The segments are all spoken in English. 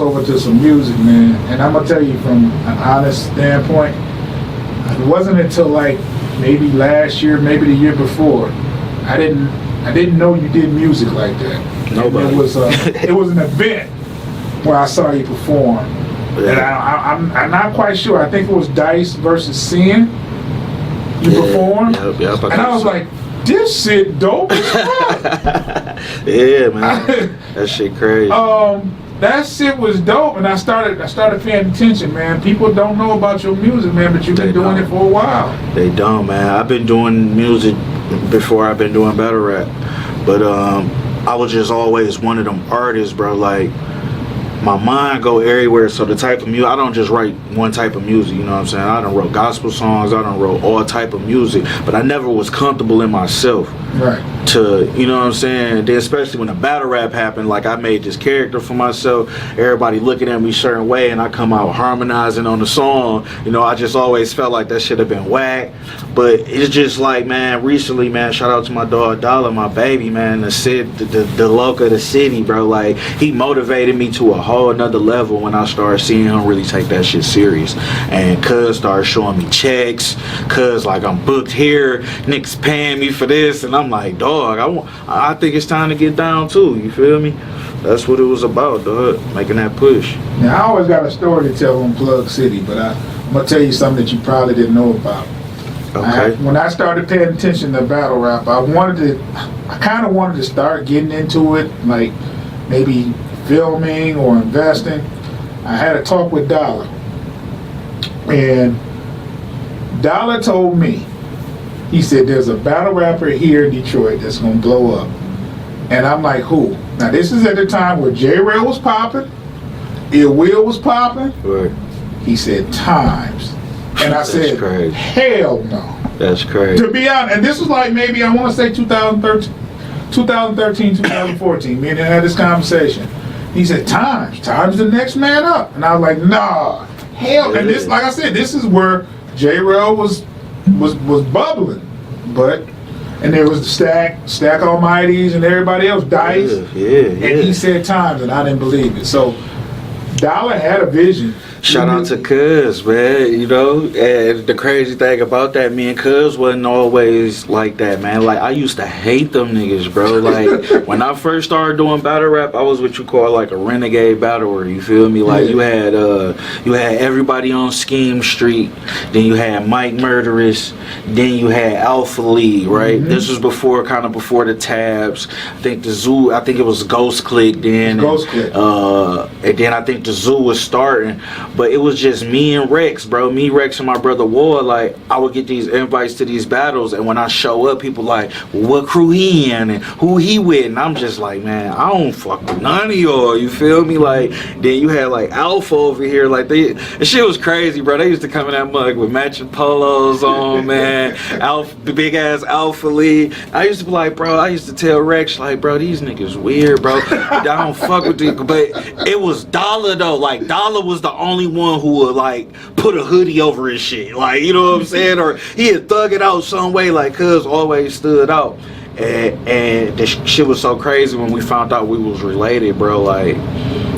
Over to some music, man, and I'm gonna tell you from an honest standpoint, it wasn't until like maybe last year, maybe the year before, I didn't know you did music like that. Nobody. It was an event where I saw you perform, and I'm not quite sure. I think it was Dice versus Sin. You performed, yep, and I was like, this shit dope as fuck. Yeah, man, that shit crazy. That shit was dope, and I started paying attention, man. People don't know about your music, man, but you've been doing it for a while. They don't, man. I've been doing music before I've been doing battle rap, but I was just always one of them artists, bro. Like, my mind go everywhere, so the type of music, I don't just write one type of music, you know what I'm saying? I done wrote gospel songs, I done wrote all type of music, but I never was comfortable in myself. Right. To, you know what I'm saying? Then especially when the battle rap happened, like I made this character for myself, everybody looking at me a certain way, and I come out harmonizing on the song. You know, I just always felt like that should have been whack. But it's just like, man, recently, man, shout out to my dog Dolla, my baby, man, the local of the city, bro. Like, he motivated me to a whole another level when I started seeing him really take that shit serious. And cuz started showing me checks, cuz like, I'm booked here, niggas paying me for this, and I'm like, dog, I think it's time to get down too, you feel me? That's what it was about, dog, making that push. Now, I always got a story to tell on Plug City, but I'm going to tell you something that you probably didn't know about. Okay. When I started paying attention to battle rap, I kind of wanted to start getting into it, like maybe filming or investing. I had a talk with Dolla, and Dolla told me, he said, there's a battle rapper here in Detroit that's going to blow up. And I'm like, who? Now, this is at the time where J-Rail was popping, Ill Will was popping. Right. He said, Times. And I said, crazy. Hell no. That's crazy. To be honest, and this was like maybe, I want to say 2013, 2014. Me and him had this conversation. He said, Times the next man up. And I was like, nah, hell. And this, like I said, this is where J-Rail was bubbling, and there was the Stack Almighties and everybody else, Dice, and he said Times, and I didn't believe it. So Dolla had a vision. Shout out to Cuz, man, you know, and the crazy thing about that, me and Cuz wasn't always like that, man. Like, I used to hate them niggas, bro. Like, when I first started doing battle rap, I was what you call like a renegade battler, you feel me? Like, you had everybody on Scheme Street, then you had Mike Murderous, then you had Alpha Lee, right? Mm-hmm. This was before the tabs. I think it was Ghost Click then. And then I think the Zoo was starting. But it was just me and Rex, bro. Me, Rex, and my brother War. Like, I would get these invites to these battles, and when I show up, people like, well, what crew he in and who he with? And I'm just like, man, I don't fuck with none of y'all. You feel me? Like, then you had like Alpha over here. Like, the shit was crazy, bro. They used to come in that mug with matching polos on, man. Big ass Alpha Lee. I used to be like, bro. I used to tell Rex, like, bro, these niggas weird, bro. I don't fuck with these. But it was Dolla though. Like, Dolla was the only one who would like put a hoodie over his shit, like, you know what I'm saying, or he had thug it out some way. Like, Cuz always stood out, and this shit was so crazy when we found out we was related, bro. Like,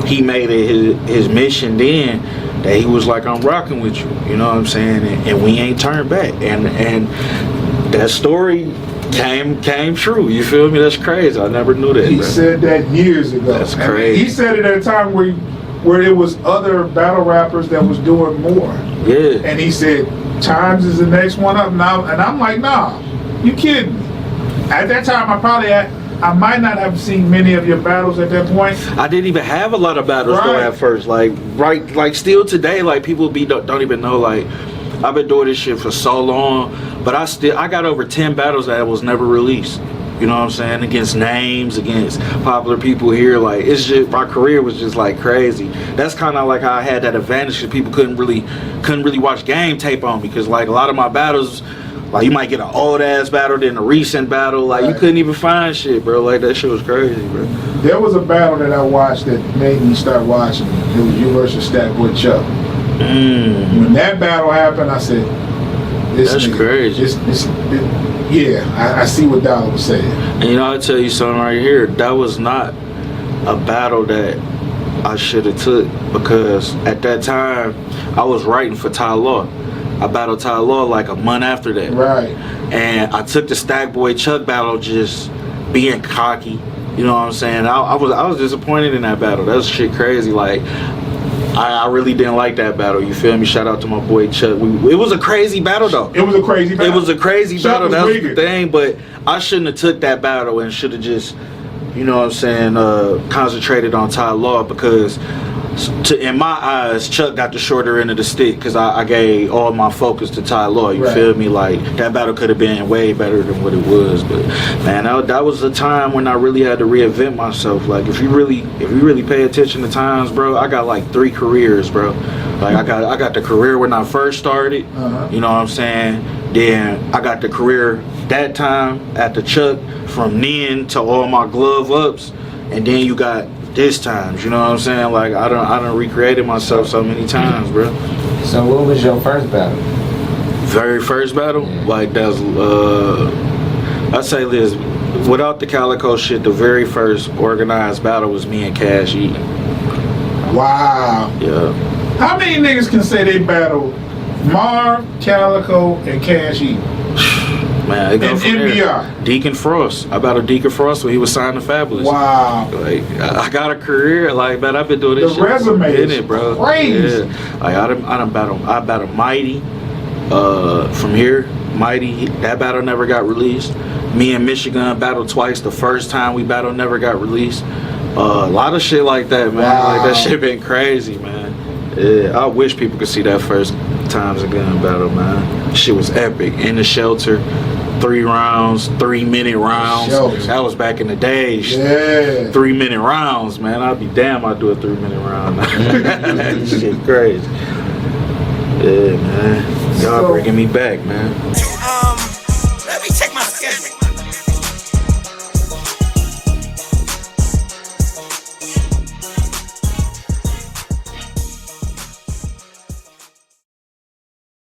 he made it his mission then that he was like, I'm rocking with you, you know what I'm saying, and we ain't turned back, and that story came true, you feel me? That's crazy. I never knew that. He said that years ago. That's crazy. He said it at a time where there was other battle rappers that was doing more. Yeah. And he said, Times is the next one up now. And I'm like, nah, you kidding me? At that time, I might not have seen many of your battles at that point. I didn't even have a lot of battles though at first. Like, like still today, like, people don't even know, like, I've been doing this shit for so long, but I got over 10 battles that was never released. You know what I'm saying? Against names, against popular people here. Like, it's just, my career was just like crazy. That's kind of like how I had that advantage, because people couldn't really watch game tape on me, because like a lot of my battles, like, you might get an old ass battle, then a recent battle, like, you couldn't even find shit, bro. Like, that shit was crazy, bro. There was a battle that I watched that made me start watching. It was you versus Stack Boy Chuck. When that battle happened, I said, That's crazy. Yeah, I see what Dolla was saying. And you know, I'll tell you something right here. That was not a battle that I should have took, because at that time I was writing for Ty Law. I battled Ty Law like a month after that. Right. And I took the Stack Boy Chuck battle just being cocky. You know what I'm saying? I was disappointed in that battle. That was shit crazy. Like, I really didn't like that battle. You feel me? Shout out to my boy Chuck. It was a crazy battle though. It was a crazy battle. It was a crazy Chuck battle. was That was wicked. the thing. But I shouldn't have took that battle and should have just, you know what I'm saying, concentrated on Ty Law, because in my eyes, Chuck got the shorter end of the stick, because I gave all my focus to Ty Law. You Right. feel me? Like, that battle could have been way better than what it was. But man, that was a time when I really had to reinvent myself. Like, if you really pay attention to times, bro, I got like 3 careers, bro. Like, I got the career when I first started. You know what I'm saying? Then I got the career that time at the Chuck, from then to all my glove ups, and then you got this times. You know what I'm saying? Like, I done recreated myself so many times, bro. So what was your first battle? Very first battle, like, that's I say this, without the Calico shit, the very first organized battle was me and Cash E. Wow. Yeah. How many niggas can say they battled Marv, Calico, and Cash E? Man, it go And from there. NBR. Deacon Frost. I battled Deacon Frost when he was signed to Fabulous. Wow. Like, I got a career. Like, man, I've been doing this The shit. resume in is it, bro. crazy. Yeah. Like, I battled Mighty. From here, Mighty. That battle never got released. Me and Michigan battled twice. The first time we battled never got released. A lot of shit like that, man. Wow. Like, that shit been crazy, man. Yeah, I wish people could see that first Times a Gun battle, man. Shit was epic. In the shelter. 3 rounds, 3-minute rounds. Shelter. That was back in the days. Yeah. 3-minute rounds, man. I'd be damn I'd do a 3-minute round. That shit crazy. Yeah, man. Y'all So- bringing me back, man.